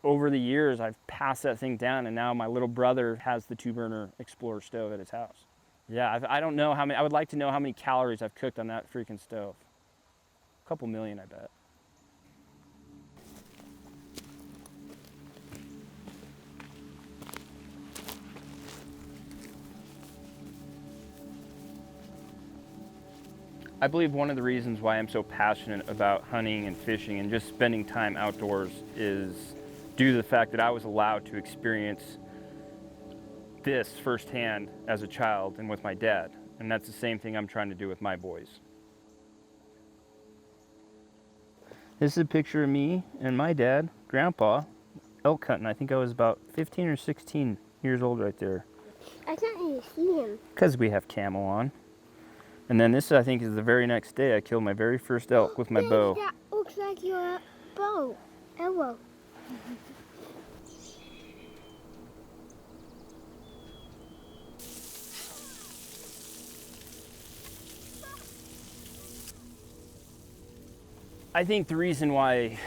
over the years, I've passed that thing down, and now my little brother has the 2-burner Explorer stove at his house. Yeah, I don't know how many, I would like to know how many calories I've cooked on that freaking stove. A couple million, I bet. I believe one of the reasons why I'm so passionate about hunting and fishing and just spending time outdoors is due to the fact that I was allowed to experience this firsthand as a child and with my dad. And that's the same thing I'm trying to do with my boys. This is a picture of me and my dad, Grandpa, elk hunting. I think I was about 15 or 16 years old right there. I can't even see him. Because we have camo on. And then this, I think, is the very next day I killed my very first elk with my bow. That looks like your bow. Arrow. I think the reason why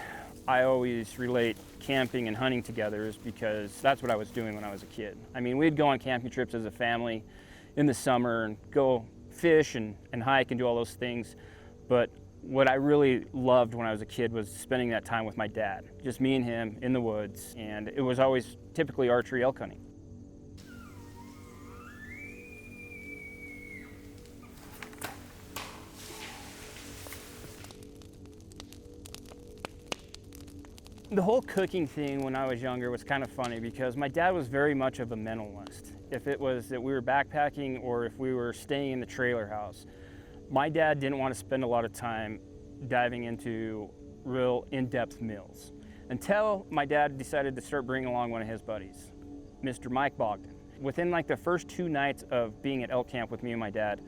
I always relate camping and hunting together is because that's what I was doing when I was a kid. I mean, we'd go on camping trips as a family in the summer and go fish and hike and do all those things. But what I really loved when I was a kid was spending that time with my dad, just me and him in the woods. And it was always typically archery elk hunting. The whole cooking thing when I was younger was kind of funny because my dad was very much of a minimalist. If it was that we were backpacking or if we were staying in the trailer house, my dad didn't want to spend a lot of time diving into real in-depth meals until my dad decided to start bringing along one of his buddies, Mr. Mike Bogdan. Within like the first 2 nights of being at elk camp with me and my dad,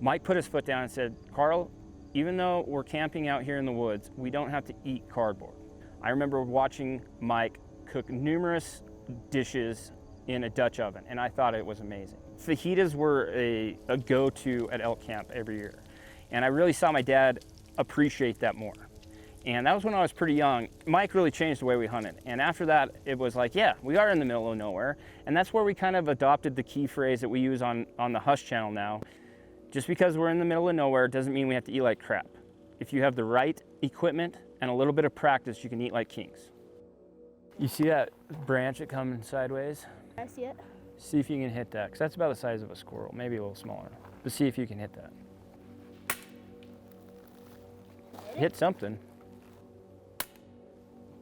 Mike put his foot down and said, "Carl, even though we're camping out here in the woods, we don't have to eat cardboard." I remember watching Mike cook numerous dishes in a Dutch oven, and I thought it was amazing. Fajitas were a go-to at elk camp every year, and I really saw my dad appreciate that more. And that was when I was pretty young. Mike really changed the way we hunted, and after that, it was like, yeah, we are in the middle of nowhere, and that's where we kind of adopted the key phrase that we use on the Hush channel now. Just because we're in the middle of nowhere doesn't mean we have to eat like crap. If you have the right equipment and a little bit of practice, you can eat like kings. You see that branch that comes sideways? I see it. See if you can hit that, because that's about the size of a squirrel, maybe a little smaller. But see if you can hit that. Hit something.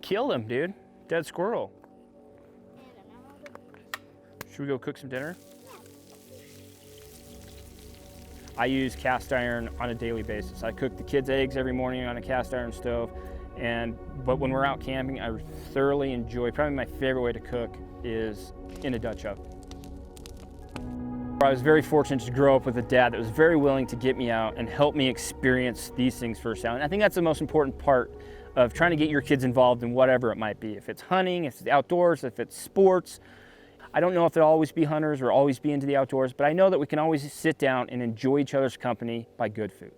Killed him, dude. Dead squirrel. Should we go cook some dinner? I use cast iron on a daily basis. I cook the kids' eggs every morning on a cast iron stove. But when we're out camping, I thoroughly enjoy, probably my favorite way to cook is in a Dutch oven. I was very fortunate to grow up with a dad that was very willing to get me out and help me experience these things firsthand. And I think that's the most important part of trying to get your kids involved in whatever it might be. If it's hunting, if it's the outdoors, if it's sports. I don't know if they'll always be hunters or always be into the outdoors, but I know that we can always sit down and enjoy each other's company by good food.